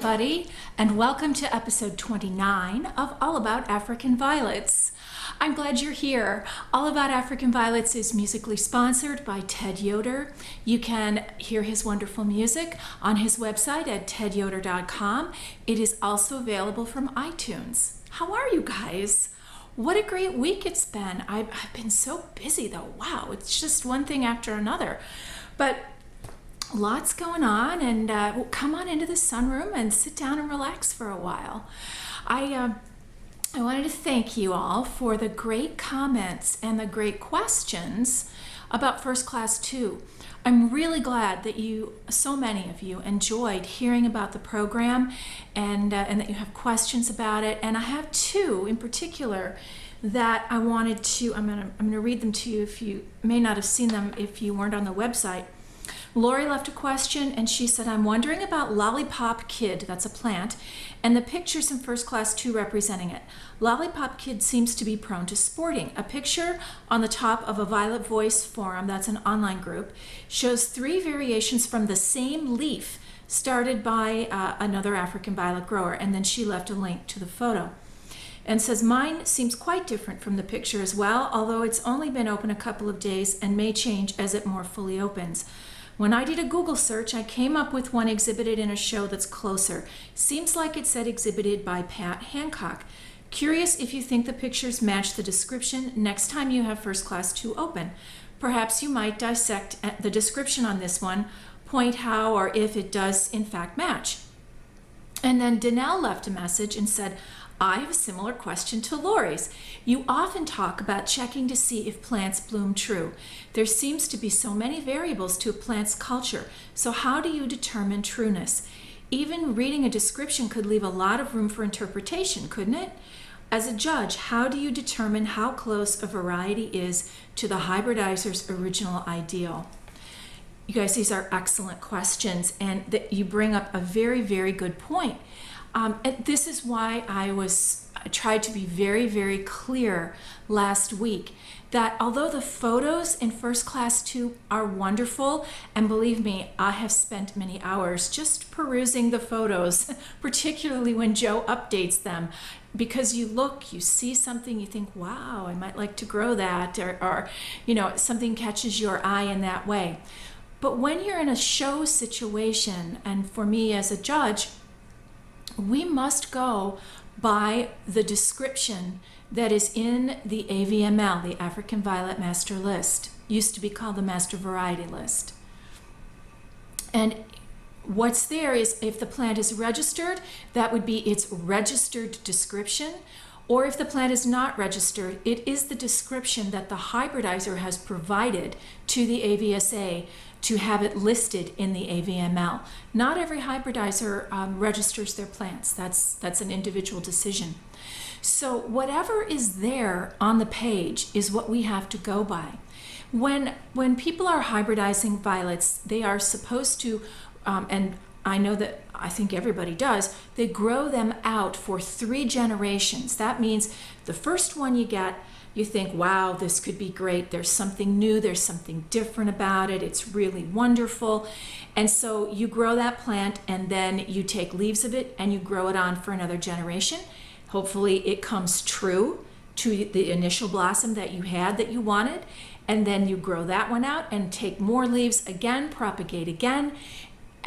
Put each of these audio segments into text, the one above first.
everybody, and welcome to episode 29 of All About African Violets. I'm glad you're here. All About African Violets is musically sponsored by Ted Yoder. You can hear his wonderful music on his website at tedyoder.com. It is also available from iTunes. How are you guys? What a great week it's been. I've been so busy though. Wow, it's just one thing after another. But lots going on, and we'll come on into the sunroom and sit down and relax for a while. I wanted to thank you all for the great comments and the great questions about First Class 2. I'm really glad that so many of you enjoyed hearing about the program and that you have questions about it. And I have two in particular that I wanted to, I'm gonna read them to you. If you may not have seen them if you weren't on the website. Lori left a question and she said, I'm wondering about Lollipop Kid, that's a plant, and the pictures in First Class 2 representing it. Lollipop Kid seems to be prone to sporting. A picture on the top of a Violet Voice forum, that's an online group, shows 3 variations from the same leaf started by another African violet grower, and then she left a link to the photo. And says, mine seems quite different from the picture as well, although it's only been open a couple of days and may change as it more fully opens. When I did a Google search, I came up with one exhibited in a show that's closer. Seems like it said exhibited by Pat Hancock. Curious if you think the pictures match the description next time you have First Class 2 open. Perhaps you might dissect the description on this one, point how or if it does in fact match. And then Danelle left a message and said, I have a similar question to Lori's. You often talk about checking to see if plants bloom true. There seems to be so many variables to a plant's culture, so how do you determine trueness? Even reading a description could leave a lot of room for interpretation, couldn't it? As a judge, how do you determine how close a variety is to the hybridizer's original ideal? You guys, these are excellent questions, and that you bring up a very, very good point. And this is why I tried to be very, very clear last week that although the photos in First Class 2 are wonderful, and believe me, I have spent many hours just perusing the photos, particularly when Joe updates them, because you see something, you think, wow, I might like to grow that, or something catches your eye in that way. But when you're in a show situation, and for me as a judge, we must go by the description that is in the AVML, the African Violet Master List. Used to be called the Master Variety List. And what's there is, if the plant is registered, that would be its registered description. Or if the plant is not registered, it is the description that the hybridizer has provided to the AVSA to have it listed in the AVML. Not every hybridizer registers their plants. That's an individual decision. So whatever is there on the page is what we have to go by. When people are hybridizing violets, they are supposed to, and I think everybody does, they grow them out for 3 generations. That means the first one you get, you think, wow, this could be great. There's something new, there's something different about it. It's really wonderful. And so you grow that plant, and then you take leaves of it and you grow it on for another generation. Hopefully it comes true to the initial blossom that you had that you wanted. And then you grow that one out and take more leaves again, propagate again,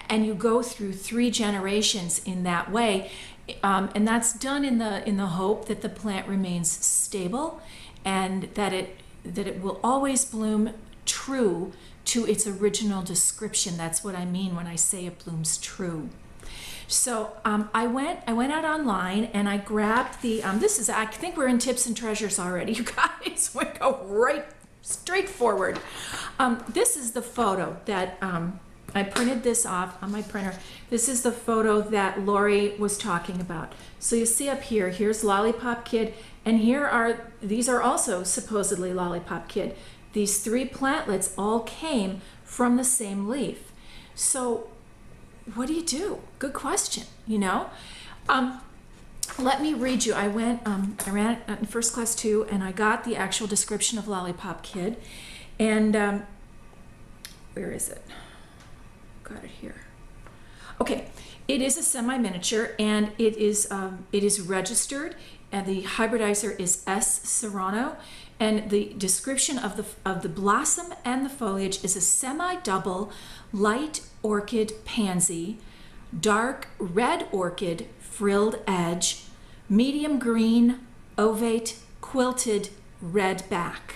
and you go through 3 generations in that way. And that's done in the hope that the plant remains stable and that it will always bloom true to its original description. That's what I mean when I say it blooms true. So I went out online and I grabbed the, I think we're in tips and treasures already, you guys. We go right straight forward. This is the photo that I printed this off on my printer. This is the photo that Lori was talking about. So you see up here, here's Lollipop Kid, and these are also supposedly Lollipop Kid. These 3 plantlets all came from the same leaf. So what do you do? Good question, Let me read you. I ran it in First Class 2, and I got the actual description of Lollipop Kid. And where is it? Got it here. Okay, It is a semi-miniature, and it is registered, and the hybridizer is S. Serrano, and the description of the blossom and the foliage is a semi-double light orchid pansy, dark red orchid frilled edge, medium green ovate quilted red back.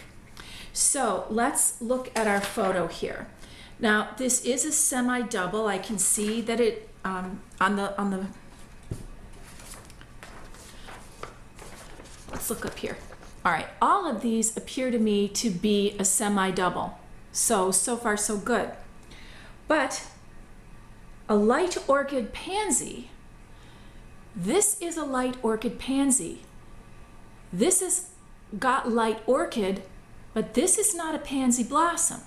So let's look at our photo here. Now this is a semi-double. I can see that it on the let's look up here. All right, all of these appear to me to be a semi-double. So far so good. But a light orchid pansy, this is a light orchid pansy. This has got light orchid, but this is not a pansy blossom.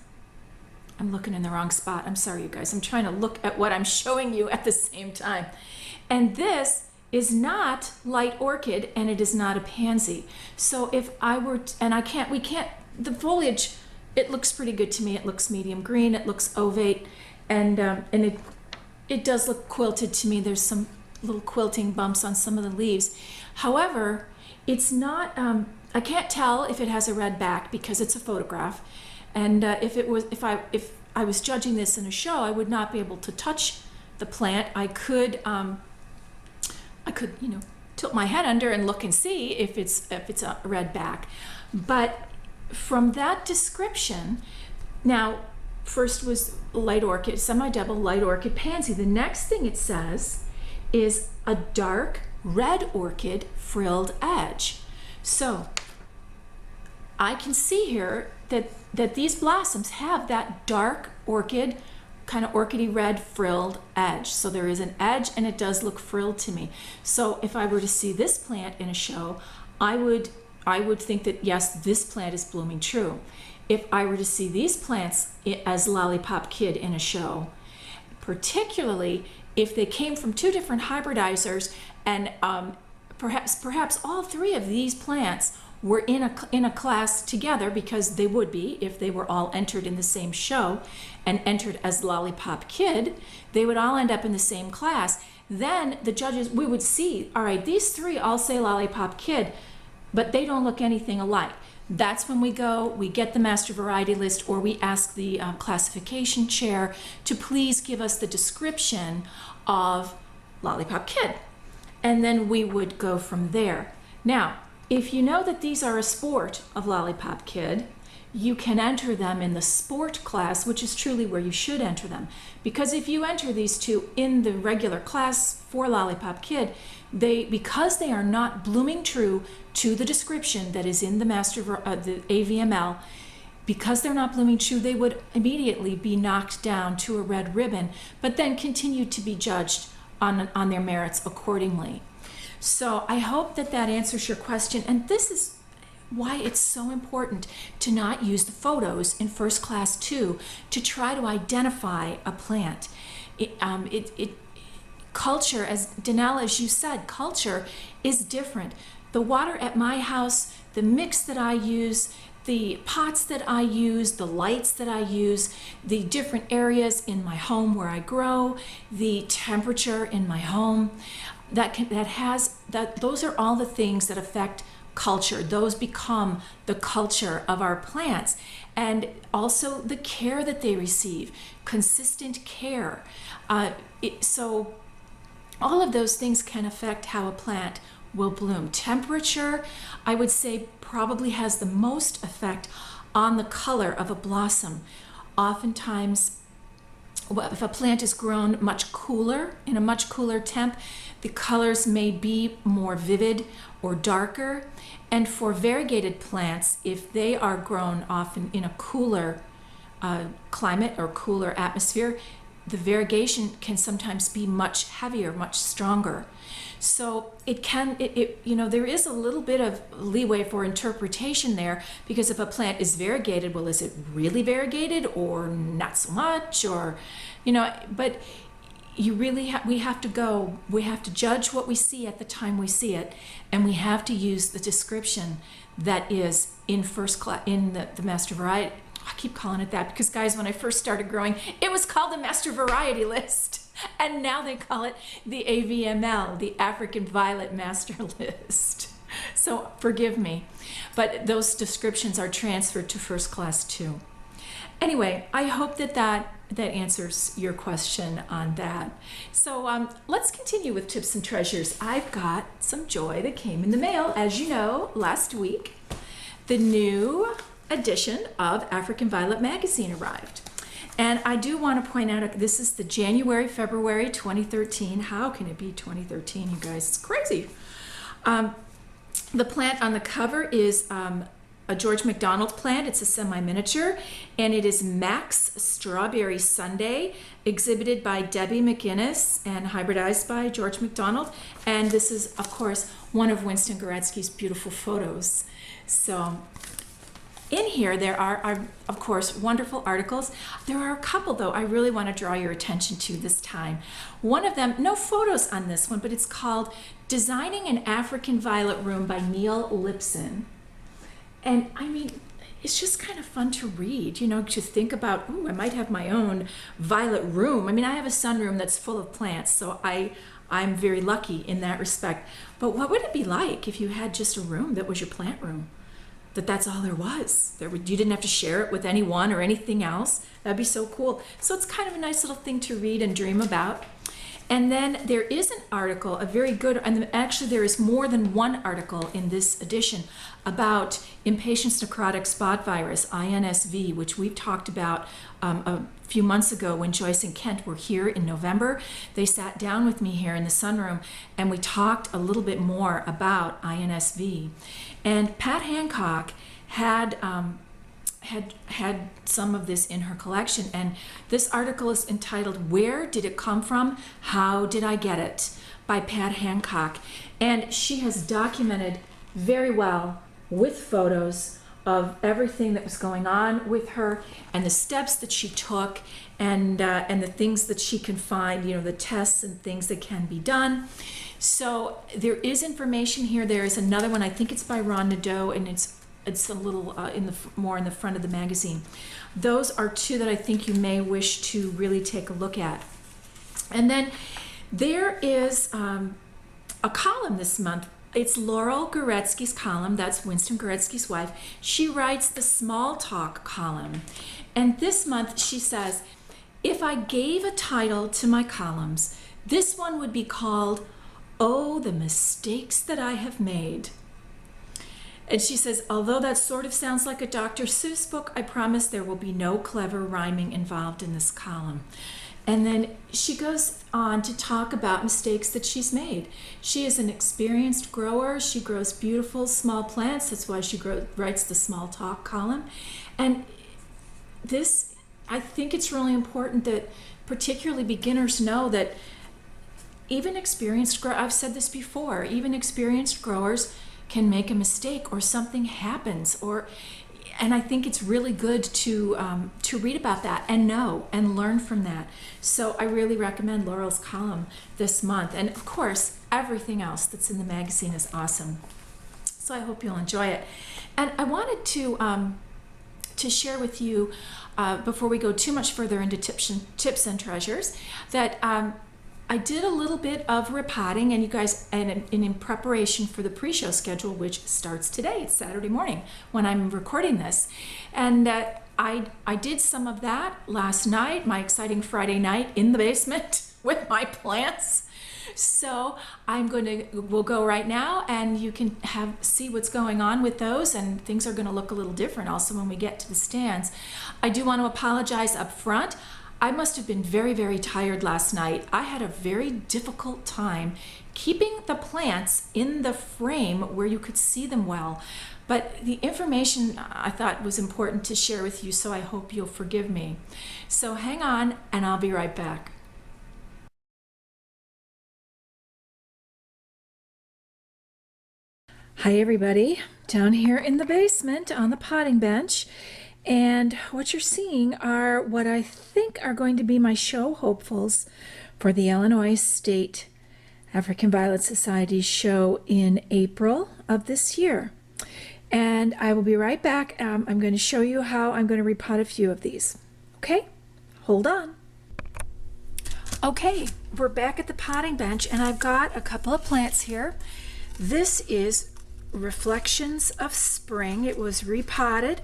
I'm looking in the wrong spot. I'm sorry, you guys. I'm trying to look at what I'm showing you at the same time. And this is not light orchid, and it is not a pansy. So if I were, the foliage, it looks pretty good to me. It looks medium green. It looks ovate, and it does look quilted to me. There's some little quilting bumps on some of the leaves. However, it's not, I can't tell if it has a red back because it's a photograph. And if I was judging this in a show, I would not be able to touch the plant. I could tilt my head under and look and see if it's a red back. But from that description, now first was light orchid, semi-double light orchid pansy. The next thing it says is a dark red orchid frilled edge. So I can see here that these blossoms have that dark orchid, kind of orchidy red frilled edge. So there is an edge, and it does look frilled to me. So if I were to see this plant in a show, I would think that yes, this plant is blooming true. If I were to see these plants as Lollipop Kid in a show, particularly if they came from two different hybridizers, and perhaps all three of these plants were in a class together, because they would be if they were all entered in the same show and entered as Lollipop Kid, they would all end up in the same class. Then the judges, we would see, all right, these three all say Lollipop Kid, but they don't look anything alike. That's when we get the master variety list, or we ask the classification chair to please give us the description of Lollipop Kid. And then we would go from there. Now, if you know that these are a sport of Lollipop Kid, you can enter them in the sport class, which is truly where you should enter them. Because if you enter these two in the regular class for Lollipop Kid, because they are not blooming true to the description that is in the the AVML, because they're not blooming true, they would immediately be knocked down to a red ribbon, but then continue to be judged on their merits accordingly. So I hope that answers your question, and this is why it's so important to not use the photos in first class 2 to try to identify a plant. Culture, as Danelle, as you said, culture is different. The water at my house, the mix that I use, the pots that I use, the lights that I use, the different areas in my home where I grow, the temperature in my home, those are all the things that affect culture. Those become the culture of our plants. And also the care that they receive, consistent care. So all of those things can affect how a plant will bloom. Temperature, I would say, probably has the most effect on the color of a blossom. Oftentimes, if a plant is grown much cooler, in a much cooler temp, the colors may be more vivid or darker. And for variegated plants, if they are grown often in a cooler climate or cooler atmosphere, the variegation can sometimes be much heavier, much stronger. So there is a little bit of leeway for interpretation there, because if a plant is variegated, well, is it really variegated or not so much, or, but we have to judge what we see at the time we see it, and we have to use the description that is in first class, in the master variety. I keep calling it that because, guys, when I first started growing, it was called the master variety list. And now they call it the AVML, the African Violet Master List. So forgive me, but those descriptions are transferred to first class too. Anyway, I hope that answers your question on that. So let's continue with tips and treasures. I've got some joy that came in the mail, as you know, last week. The new edition of African Violet magazine arrived. And I do want to point out, this is the January-February 2013. How can it be 2013, you guys? It's crazy. The plant on the cover is a George MacDonald plant. It's a semi-miniature, and it is Max Strawberry Sundae, exhibited by Debbie McGinnis and hybridized by George MacDonald. And this is, of course, one of Winston Goretzky's beautiful photos. So in here, there are, of course, wonderful articles. There are a couple, though, I really want to draw your attention to this time. One of them, no photos on this one, but it's called Designing an African Violet Room by Neil Lipson. And I mean, it's just kind of fun to read, you know, to think about, ooh, I might have my own violet room. I mean, I have a sunroom that's full of plants, so I'm very lucky in that respect. But what would it be like if you had just a room that was your plant room? That's all there was. You didn't have to share it with anyone or anything else. That'd be so cool. So it's kind of a nice little thing to read and dream about. And then there is an article, a very good, and actually there is more than one article in this edition about impatiens necrotic spot virus, INSV, which we've talked about a few months ago when Joyce and Kent were here in November. They sat down with me here in the sunroom and we talked a little bit more about INSV. And Pat Hancock had some of this in her collection, and this article is entitled Where Did It Come From? How Did I Get It? By Pat Hancock. And she has documented very well with photos of everything that was going on with her and the steps that she took and the things that she can find, you know, the tests and things that can be done. So there is information here. There is another one, I think it's by Ron Nadeau, and it's a little more in the front of the magazine. Those are two that I think you may wish to really take a look at. And then there is a column this month. It's Laurel Goretzky's column. That's Winston Goretzky's wife. She writes the Small Talk column. And this month she says, if I gave a title to my columns, this one would be called, Oh, the Mistakes That I Have Made. And she says, although that sort of sounds like a Dr. Seuss book, I promise there will be no clever rhyming involved in this column. And then she goes on to talk about mistakes that she's made. She is an experienced grower. She grows beautiful small plants. That's why she writes the Small Talk column. And this, I think it's really important that particularly beginners know that even experienced growers, I've said this before, even experienced growers can make a mistake or something happens, and I think it's really good to read about that and know and learn from that. So I really recommend Laurel's column this month, and of course everything else that's in the magazine is awesome. So I hope you'll enjoy it. And I wanted to share with you before we go too much further into tips and treasures that I did a little bit of repotting, and you guys, and in preparation for the pre-show schedule, which starts today. It's Saturday morning when I'm recording this, and I did some of that last night, my exciting Friday night in the basement with my plants. So we'll go right now, and you can see what's going on with those, and things are going to look a little different also when we get to the stands. I do want to apologize up front. I must have been very, very tired last night. I had a very difficult time keeping the plants in the frame where you could see them well. But the information I thought was important to share with you, so I hope you'll forgive me. So hang on, and I'll be right back. Hi everybody, down here in the basement on the potting bench. And what you're seeing are what I think are going to be my show hopefuls for the Illinois State African Violet Society show in April of this year. And I will be right back. I'm going to show you how I'm going to repot a few of these. Okay, hold on. Okay, we're back at the potting bench and I've got a couple of plants here. This is Reflections of Spring. It was repotted,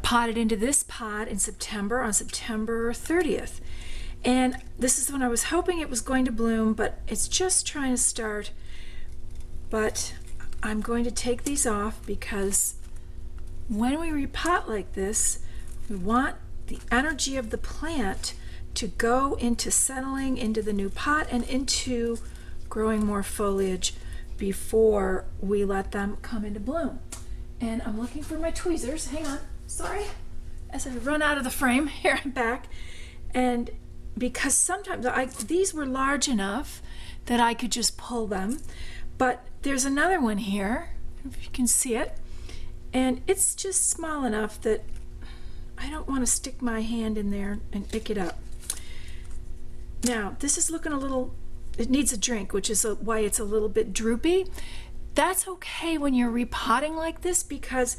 potted into this pot in September, on September 30th. And this is when I was hoping it was going to bloom, but it's just trying to start. But I'm going to take these off because when we repot like this, we want the energy of the plant to go into settling into the new pot and into growing more foliage before we let them come into bloom. And I'm looking for my tweezers. Hang on, sorry. As I run out of the frame, here I'm back. And because sometimes these were large enough that I could just pull them, but there's another one here, if you can see it, and it's just small enough that I don't want to stick my hand in there and pick it up. Now, this is looking a little, it needs a drink, which is why it's a little bit droopy. That's okay when you're repotting like this because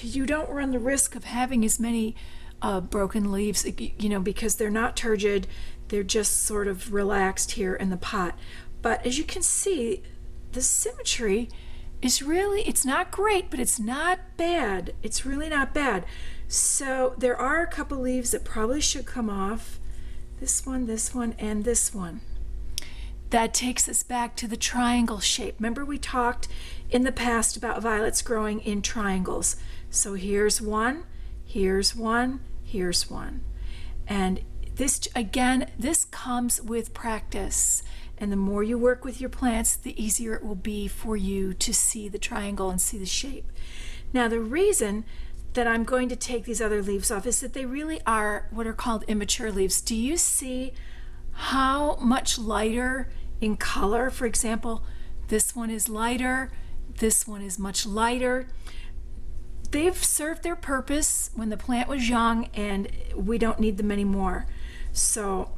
you don't run the risk of having as many broken leaves, because they're not turgid, they're just sort of relaxed here in the pot. But as you can see, the symmetry is really, it's not great, but it's not bad. It's really not bad. So there are a couple leaves that probably should come off. This one, and this one. That takes us back to the triangle shape. Remember we talked in the past about violets growing in triangles. So here's one, here's one, here's one. And this, again, this comes with practice. And the more you work with your plants, the easier it will be for you to see the triangle and see the shape. Now, the reason that I'm going to take these other leaves off is that they really are what are called immature leaves. Do you see how much lighter in color? For example, this one is lighter, this one is much lighter. They've served their purpose when the plant was young and we don't need them anymore. So,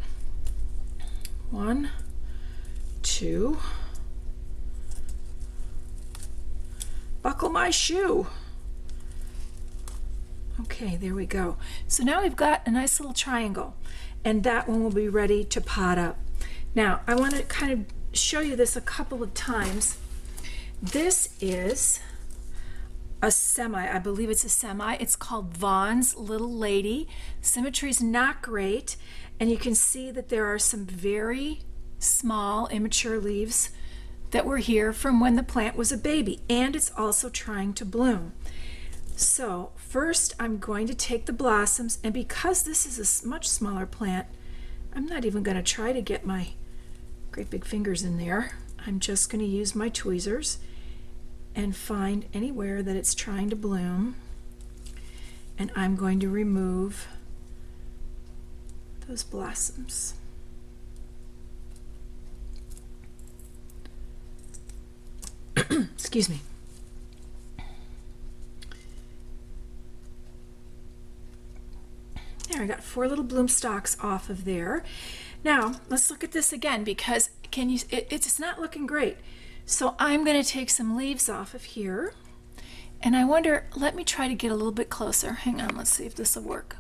1, 2, buckle my shoe. Okay, there we go. So now we've got a nice little triangle, and that one will be ready to pot up. Now, I want to kind of show you this a couple of times. This is a semi, I believe it's a semi. It's called Vaughn's Little Lady. Symmetry is not great, and you can see that there are some very small immature leaves that were here from when the plant was a baby, and it's also trying to bloom. So first I'm going to take the blossoms, and because this is a much smaller plant, I'm not even going to try to get my great big fingers in there. I'm just going to use my tweezers and find anywhere that it's trying to bloom, and I'm going to remove those blossoms. Excuse me. There, I got 4 little bloom stalks off of there. Now, let's look at this again because it's not looking great. So I'm going to take some leaves off of here. And I wonder, let me try to get a little bit closer. Hang on, let's see if this will work.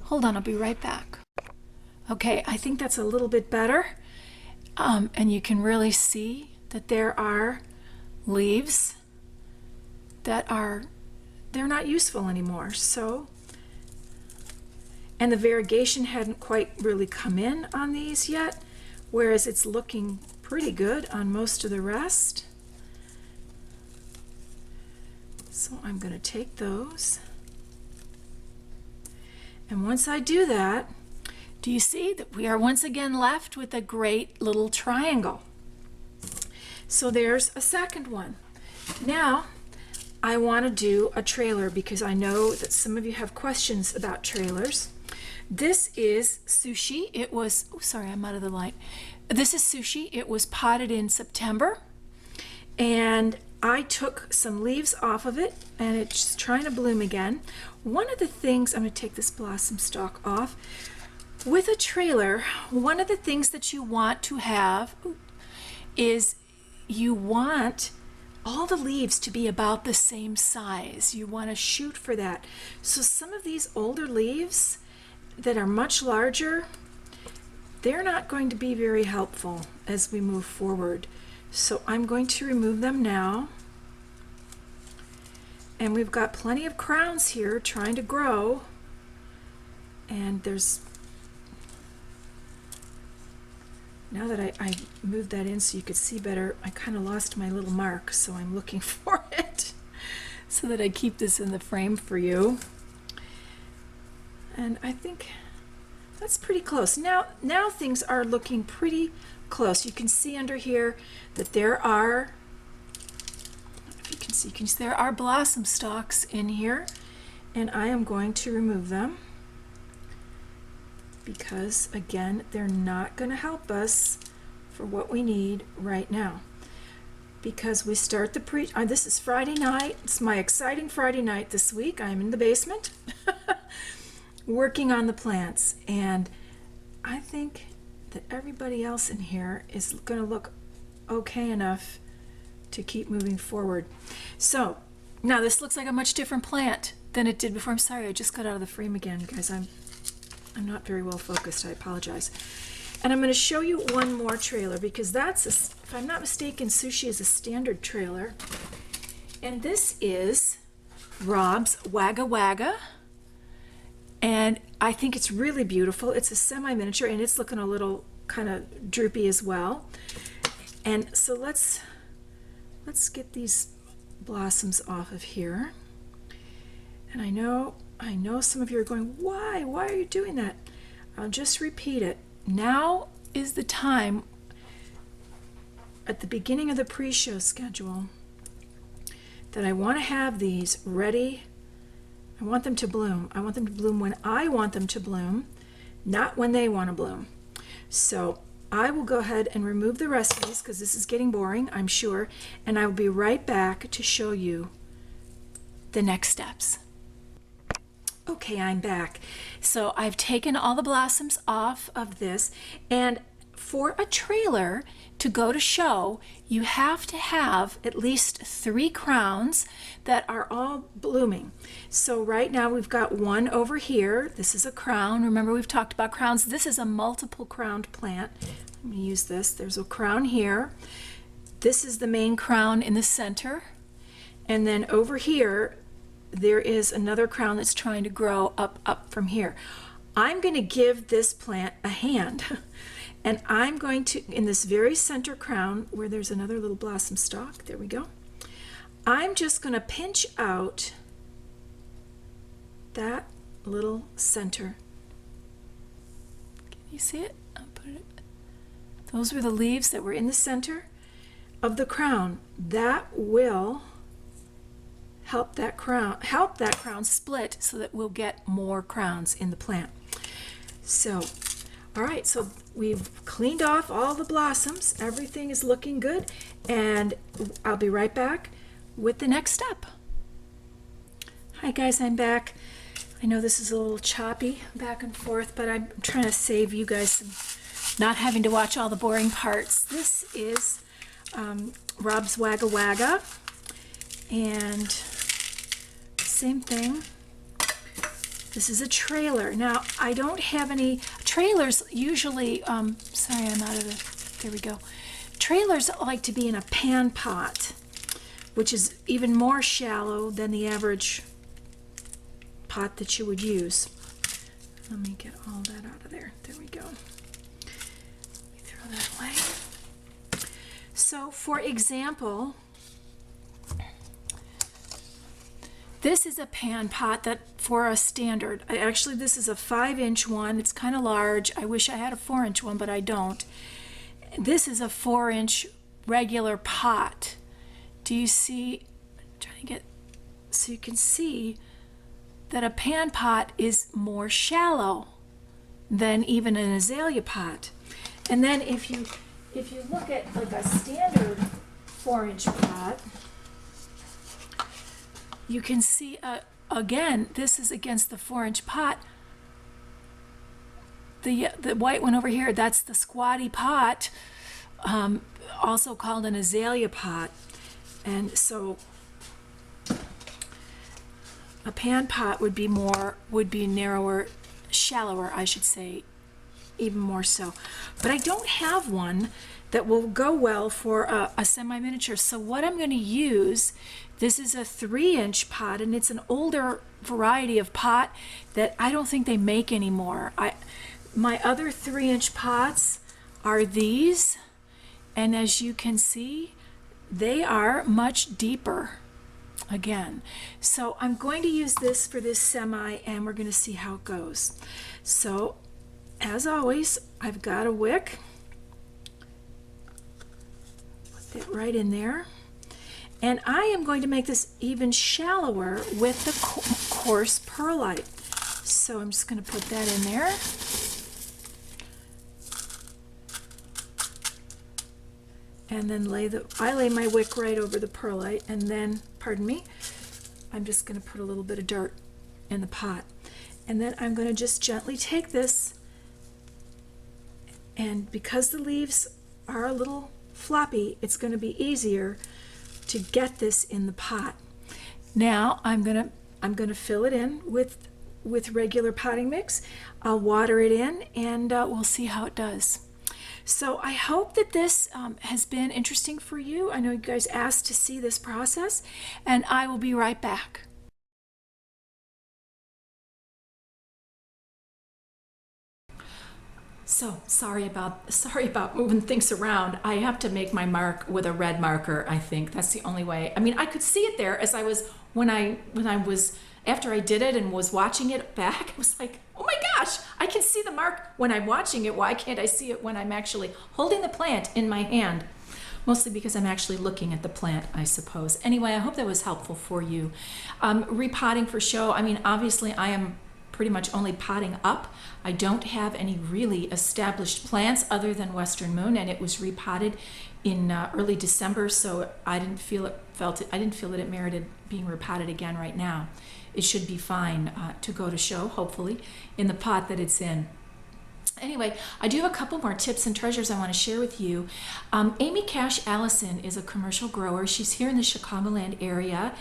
Hold on, I'll be right back. Okay, I think that's a little bit better. And you can really see that there are leaves that they're not useful anymore. So, and the variegation hadn't quite really come in on these yet, whereas it's looking pretty good on most of the rest. So I'm going to take those, and once I do that, do you see that we are once again left with a great little triangle? So there's a second one. Now I want to do a trailer because I know that some of you have questions about trailers. This is Sushi. It was, oh sorry, I'm out of the light. This is Sushi. It was potted in September, and I took some leaves off of it, and it's trying to bloom again. One of the things, I'm going to take this blossom stalk off. With a trailer, one of the things that you want to have is you want all the leaves to be about the same size. You want to shoot for that. So some of these older leaves that are much larger, they're not going to be very helpful as we move forward. So I'm going to remove them now. And we've got plenty of crowns here trying to grow. And there's, now that I moved that in so you could see better, I kind of lost my little mark, so I'm looking for it so that I keep this in the frame for you. And I think that's pretty close. Now things are looking pretty close. You can see under here that there are, if you can see there are blossom stalks in here, and I am going to remove them because, again, they're not going to help us for what we need right now. Because we start the this is Friday night. It's my exciting Friday night this week. I'm in the basement working on the plants, and I think that everybody else in here is going to look okay enough to keep moving forward. So now this looks like a much different plant than it did before. I'm sorry, I just got out of the frame again, guys. I'm not very well focused. I apologize. And I'm going to show you one more trailer because that's, if I'm not mistaken, Sushi is a standard trailer. And this is Rob's Wagga Wagga. And I think it's really beautiful. It's a semi-miniature and it's looking a little kind of droopy as well. And so let's get these blossoms off of here. And I know some of you are going, why are you doing that? I'll just repeat it. Now is the time at the beginning of the pre-show schedule that I want to have these ready. I want them to bloom. I want them to bloom when I want them to bloom, not when they want to bloom. So I will go ahead and remove the rest of these because this is getting boring, I'm sure, and I will be right back to show you the next steps. Okay, I'm back. So I've taken all the blossoms off of this, and for a trailer to go to show, you have to have at least 3 crowns that are all blooming. So right now we've got one over here. This is a crown. Remember, we've talked about crowns. This is a multiple crowned plant. Let me use this. There's a crown here. This is the main crown in the center. And then over here, there is another crown that's trying to grow up from here. I'm going to give this plant a hand. And I'm going to, in this very center crown where there's another little blossom stalk, there we go, I'm just going to pinch out that little center. Can you see it? I'll put it. Those were the leaves that were in the center of the crown. That will help that crown split so that we'll get more crowns in the plant. So, all right, so we've cleaned off all the blossoms. Everything is looking good, and I'll be right back with the next step. Hi guys, I'm back. I know this is a little choppy back and forth, but I'm trying to save you guys some not having to watch all the boring parts. This is Rob's Wagga Wagga, and same thing. This is a trailer. Now, I don't have any trailers usually, sorry, I'm out of the, there we go. Trailers like to be in a pan pot, which is even more shallow than the average pot that you would use. Let me get all that out of there. There we go. Let me throw that away. So, for example, this is a pan pot that for a standard. Actually, this is a 5-inch one. It's kind of large. I wish I had a 4-inch one, but I don't. This is a 4-inch regular pot. Do you see? I'm trying to get so you can see that a pan pot is more shallow than even an azalea pot. And then if you look at like a standard 4-inch pot, you can see, again, this is against the 4-inch pot. The white one over here, that's the squatty pot, also called an azalea pot. And so a pan pot would be narrower, shallower, I should say, even more so. But I don't have one that will go well for a semi-miniature. So what I'm going to use, this is a 3-inch pot, and it's an older variety of pot that I don't think they make anymore. My other 3-inch pots are these, and as you can see, they are much deeper again. So I'm going to use this for this semi, and we're going to see how it goes. So as always, I've got a wick. Put it right in there. And I am going to make this even shallower with the coarse perlite. So I'm just going to put that in there. And then I lay my wick right over the perlite, and then, pardon me, I'm just going to put a little bit of dirt in the pot. And then I'm going to just gently take this, and because the leaves are a little floppy, it's going to be easier to get this in the pot. Now I'm going to fill it in with regular potting mix. I'll water it in, and we'll see how it does. So I hope that this has been interesting for you. I know you guys asked to see this process, and I will be right back. So sorry about moving things around. I have to make my mark with a red marker. I think that's the only way. I mean, I could see it there as I was when I was after I did it and was watching it back. I was like, oh my gosh, I can see the mark when I'm watching it. Why can't I see it when I'm actually holding the plant in my hand? Mostly because I'm actually looking at the plant, I suppose. Anyway, I hope that was helpful for you. Repotting for show. I mean, obviously I am pretty much only potting up. I don't have any really established plants other than Western Moon, and it was repotted in early December, so I didn't feel that it merited being repotted again right now. It should be fine to go to show, hopefully, in the pot that it's in. Anyway, I do have a couple more tips and treasures I want to share with you. Amy Cash Allison is a commercial grower. She's here in the Chicagoland area,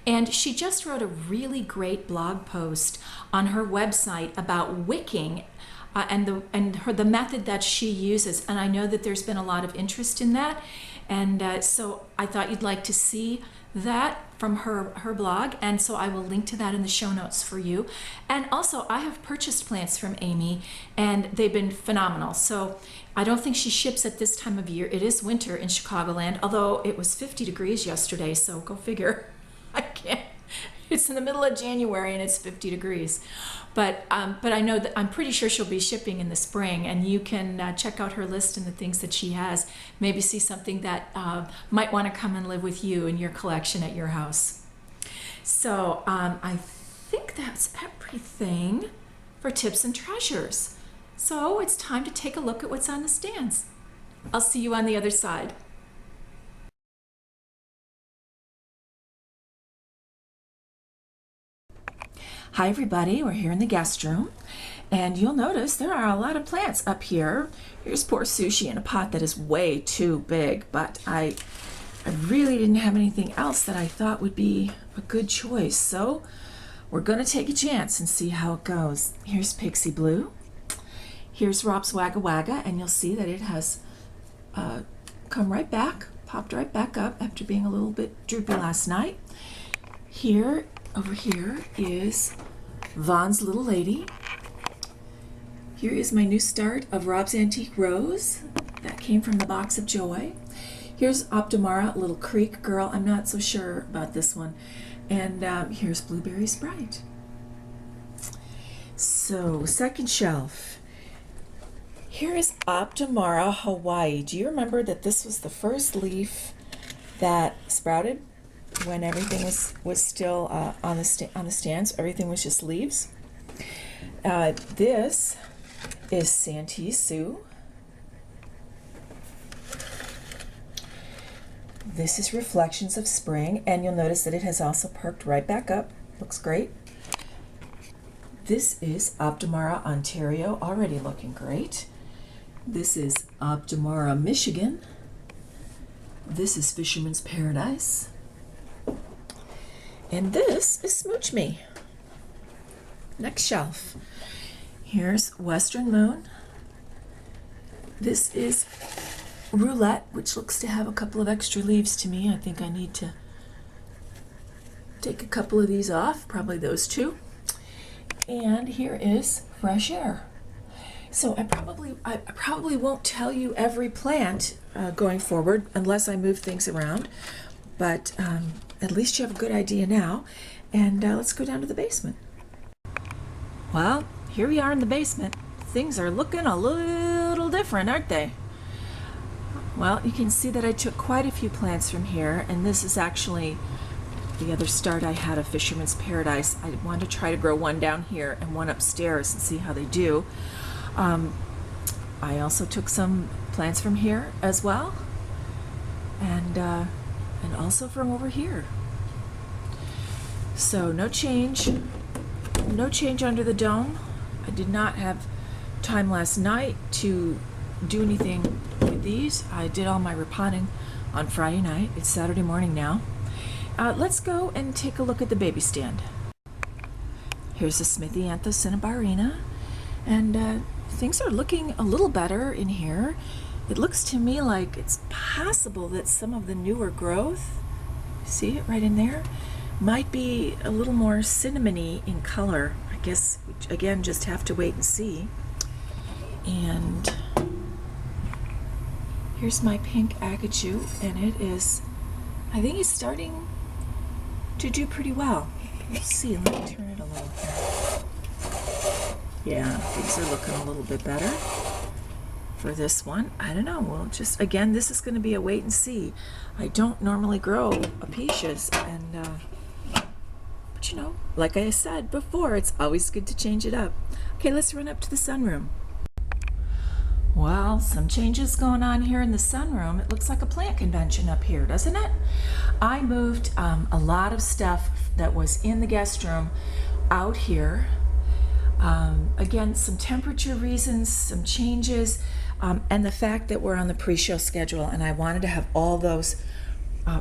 and she just wrote a really great blog post on her website about wicking and the method that she uses. And I know that there's been a lot of interest in that, and so I thought you'd like to see that from her blog, and so I will link to that in the show notes for you. And also, I have purchased plants from Amy, and they've been phenomenal. So I don't think she ships at this time of year. It is winter in Chicagoland, although it was 50 degrees yesterday, so go figure. I can't. It's in the middle of January and it's 50 degrees. But I know that I'm pretty sure she'll be shipping in the spring, and you can check out her list and the things that she has. Maybe see something that might want to come and live with you in your collection at your house. So I think that's everything for tips and treasures. So it's time to take a look at what's on the stands. I'll see you on the other side. Hi everybody, we're here in the guest room, and you'll notice there are a lot of plants up here. Here's poor Sushi in a pot that is way too big, but I really didn't have anything else that I thought would be a good choice, so we're going to take a chance and see how it goes. Here's Pixie Blue. Here's Rob's Wagga Wagga, and you'll see that it has come right back, popped right back up after being a little bit droopy last night. Over here is Vaughn's Little Lady. Here is my new start of Rob's Antique Rose. That came from the Box of Joy. Here's Optimara, Little Creek Girl. I'm not so sure about this one. And here's Blueberry Sprite. So, second shelf. Here is Optimara Hawaii. Do you remember that this was the first leaf that sprouted when everything was still on the stands? Everything was just leaves. This is Santee Sioux. This is Reflections of Spring, and you'll notice that it has also perked right back up. Looks great. This is Optimara Ontario, already looking great. This is Optimara Michigan. This is Fisherman's Paradise. And this is Smooch Me. Next shelf. Here's Western Moon. This is Roulette, which looks to have a couple of extra leaves to me. I think I need to take a couple of these off, probably those two. And here is Fresh Air. So I probably won't tell you every plant going forward unless I move things around, but at least you have a good idea now. And let's go down to the basement. Well, here we are in the basement. Things are looking a little different, aren't they? Well, you can see that I took quite a few plants from here, and this is actually the other start I had of Fisherman's Paradise. I wanted to try to grow one down here and one upstairs and see how they do. I also took some plants from here as well, and also from over here. So no change under the dome. I did not have time last night to do anything with these. I did all my repotting on Friday night. It's Saturday morning now. Let's go and take a look at the baby stand. Here's the Smithiantha cinnabarina, and things are looking a little better in here. It looks to me like it's possible that some of the newer growth, see it right in there, might be a little more cinnamony in color. I guess, again, just have to wait and see. And here's my pink Agachu, and it is, I think it's starting to do pretty well. Let's see, let me turn it a little here. Yeah, things are looking a little bit better for this one. I don't know, we'll just, again, this is going to be a wait and see. I don't normally grow apicias, and but you know, like I said before, it's always good to change it up. Okay, let's run up to the sunroom. Well, some changes going on here in the sunroom. It looks like a plant convention up here, doesn't it? I moved a lot of stuff that was in the guest room out here. Again, some temperature reasons, some changes, and the fact that we're on the pre-show schedule, and I wanted to have all those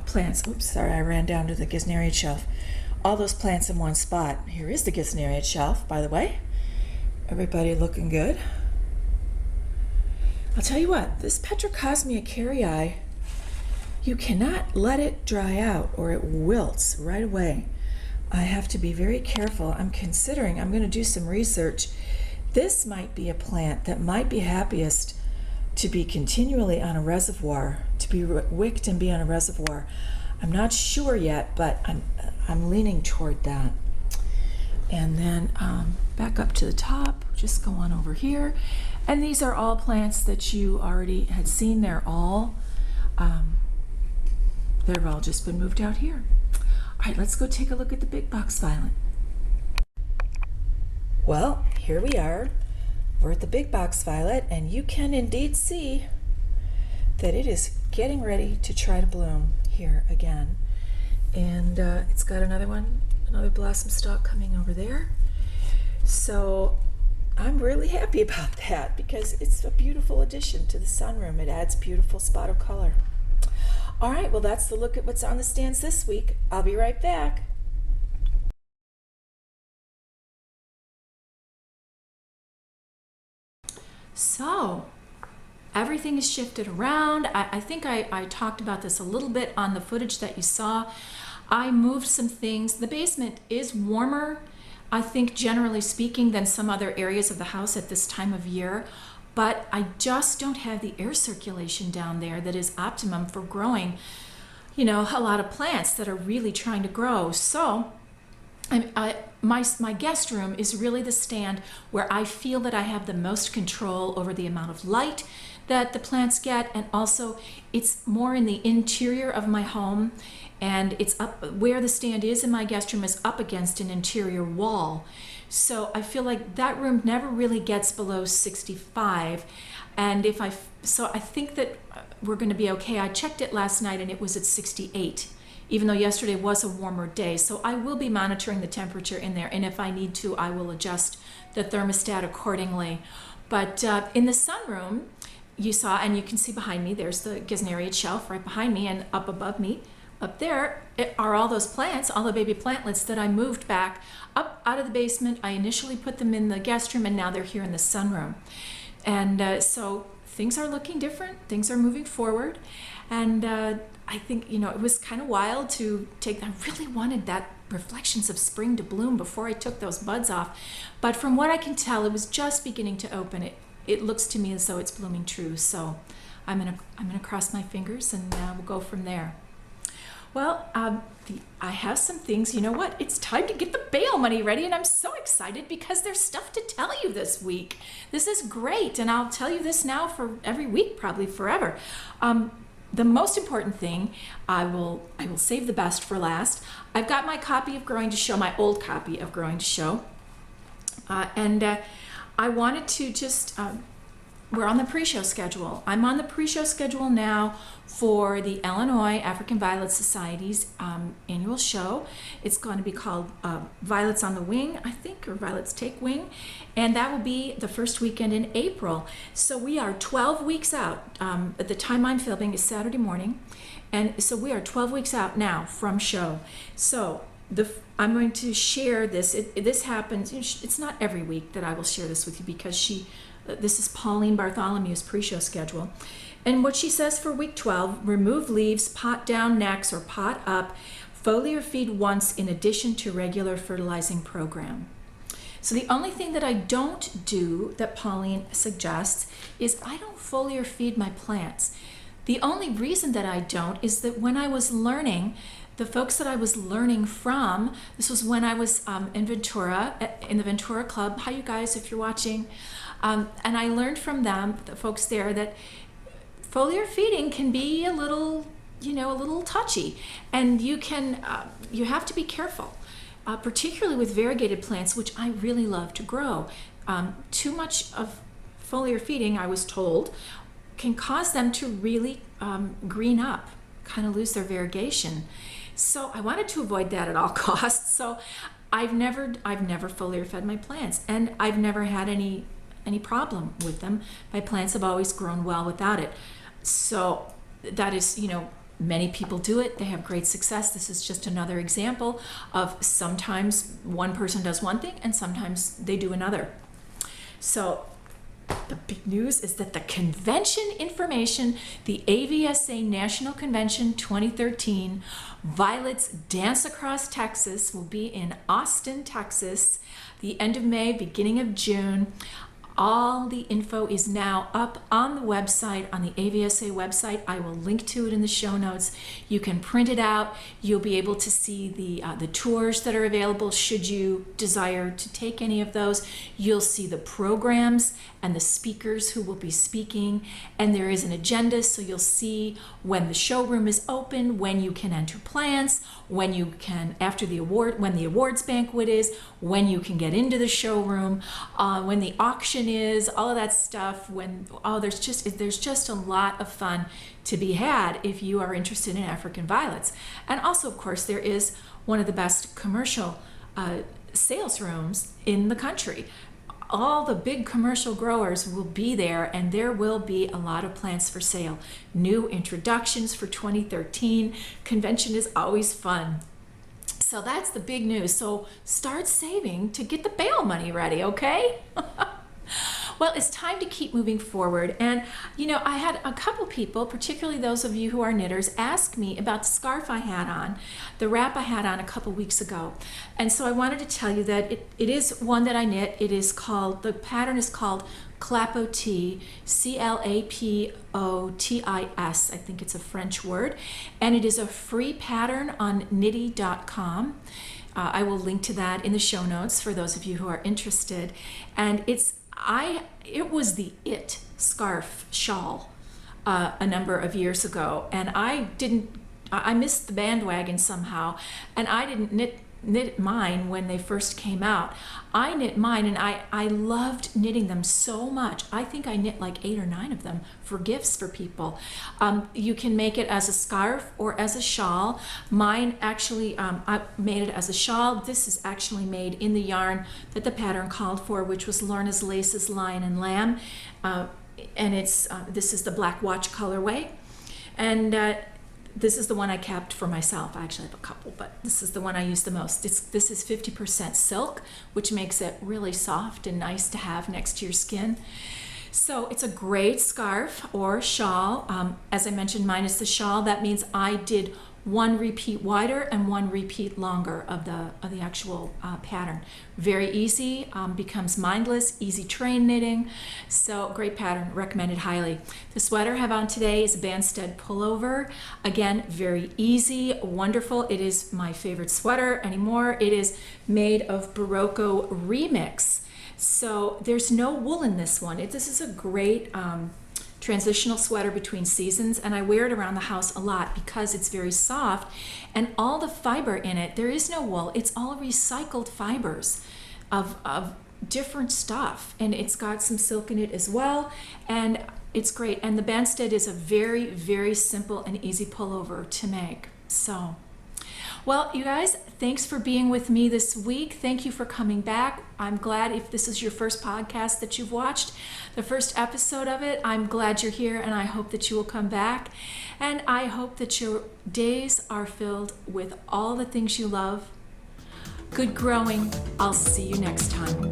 plants. Oops, sorry, I ran down to the Gesneriad shelf. All those plants in one spot. Here is the Gesneriad shelf, by the way. Everybody looking good. I'll tell you what, this Petrocosmia caryi, you cannot let it dry out or it wilts right away. I have to be very careful. I'm going to do some research. This might be a plant that might be happiest to be continually on a reservoir, to be wicked and be on a reservoir. I'm not sure yet, but I'm leaning toward that. And then back up to the top, just go on over here. And these are all plants that you already had seen. They've all just been moved out here. All right, let's go take a look at the big box violet. Well, here we are. We're at the big box violet, and you can indeed see that it is getting ready to try to bloom here again. And it's got another blossom stalk coming over there. So I'm really happy about that because it's a beautiful addition to the sunroom. It adds beautiful spot of color. All right, well, that's the look at what's on the stands this week. I'll be right back. So everything is shifted around. I think I talked about this a little bit on the footage that you saw. I moved some things. The basement is warmer, I think, generally speaking, than some other areas of the house at this time of year, but I just don't have the air circulation down there that is optimum for growing, you know, a lot of plants that are really trying to grow. So my guest room is really the stand where I feel that I have the most control over the amount of light that the plants get, and also it's more in the interior of my home, and it's up where the stand is in my guest room is up against an interior wall. So I feel like that room never really gets below 65, and so I think that we're going to be okay. I checked it last night and it was at 68, even though yesterday was a warmer day. So I will be monitoring the temperature in there, and if I need to, I will adjust the thermostat accordingly. But in the sunroom, you saw, and you can see behind me, there's the Gesneriad shelf right behind me, and up above me, up there are all those plants, all the baby plantlets that I moved back up out of the basement. I initially put them in the guest room, and now they're here in the sunroom. And so things are looking different. Things are moving forward. And I think, it was kind of wild to take, I really wanted that Reflections of Spring to bloom before I took those buds off. But from what I can tell, it was just beginning to open. It looks to me as though it's blooming true. So I'm gonna cross my fingers, and we'll go from there. Well, I have some things. You know what? It's time to get the bail money ready, and I'm so excited because there's stuff to tell you this week. This is great, and I'll tell you this now for every week, probably forever. The most important thing, I will save the best for last. I've got my copy of Growing to Show, my old copy of Growing to Show, and I wanted to just. We're on the pre-show schedule. I'm on the pre-show schedule now for the Illinois African Violet Society's annual show. It's going to be called Violets on the Wing, I think, or Violets Take Wing, and that will be the first weekend in April. So we are 12 weeks out. At the time I'm filming is Saturday morning, and so we are 12 weeks out now from show. So I'm going to share this. This happens. It's not every week that I will share this with you because this is Pauline Bartholomew's pre-show schedule. And what she says for week 12, remove leaves, pot down necks or pot up, foliar feed once in addition to regular fertilizing program. So the only thing that I don't do that Pauline suggests is I don't foliar feed my plants. The only reason that I don't is that when I was learning, the folks that I was learning from, this was when I was in Ventura, in the Ventura Club. Hi, you guys, if you're watching. And I learned from them, the folks there, that foliar feeding can be a little touchy, and you have to be careful, particularly with variegated plants, which I really love to grow. Too much of foliar feeding, I was told, can cause them to really green up, kind of lose their variegation. So I wanted to avoid that at all costs. So I've never foliar fed my plants, and I've never had any problem with them. My plants have always grown well without it. So that is, many people do it. They have great success. This is just another example of sometimes one person does one thing and sometimes they do another. So the big news is that the convention information, the AVSA National Convention 2013, Violets Dance Across Texas, will be in Austin, Texas, the end of May, beginning of June. All the info is now up on the website, on the AVSA website. I will link to it in the show notes. You can print it out. You'll be able to see the tours that are available should you desire to take any of those. You'll see the programs and the speakers who will be speaking, and there is an agenda, so you'll see when the showroom is open, when you can enter plants, when you can, when the awards banquet is, when you can get into the showroom, when the auction is, all of that stuff. There's just a lot of fun to be had if you are interested in African violets. And also, of course, there is one of the best commercial sales rooms in the country. All the big commercial growers will be there, and there will be a lot of plants for sale. New introductions for 2013. Convention is always fun. So that's the big news. So start saving to get the bail money ready, okay? Well, it's time to keep moving forward. And, I had a couple people, particularly those of you who are knitters, ask me about the scarf I had on, the wrap I had on a couple weeks ago. And so I wanted to tell you that it is one that I knit. The pattern is called Clapotis, Clapotis, I think it's a French word. And it is a free pattern on knitty.com. I will link to that in the show notes for those of you who are interested. And it was the It scarf shawl a number of years ago, and I missed the bandwagon somehow, and I didn't knit mine when they first came out. I knit mine, and I loved knitting them so much. I think I knit like 8 or 9 of them for gifts for people. You can make it as a scarf or as a shawl. Mine actually, I made it as a shawl. This is actually made in the yarn that the pattern called for, which was Lorna's Laces Lion and Lamb. And this is the Black Watch colorway. And this is the one I kept for myself. I actually have a couple, but this is the one I use the most. This is 50% silk, which makes it really soft and nice to have next to your skin. So it's a great scarf or shawl. As I mentioned, minus the shawl. That means I did one repeat wider and one repeat longer of the actual pattern. Very easy, becomes mindless, easy train knitting. So great pattern, recommended highly. The sweater I have on today is a Banstead pullover. Again, very easy, wonderful. It is my favorite sweater anymore. It is made of Barocco Remix. So there's no wool in this one. This is a great transitional sweater between seasons, and I wear it around the house a lot because it's very soft, and all the fiber in it, there is no wool. It's all recycled fibers of different stuff, and it's got some silk in it as well, and it's great. And the Banstead is a very, very simple and easy pullover to make. So, well, you guys, thanks for being with me this week. Thank you for coming back. I'm glad if this is your first podcast that you've watched, the first episode of it. I'm glad you're here, and I hope that you will come back. And I hope that your days are filled with all the things you love. Good growing. I'll see you next time.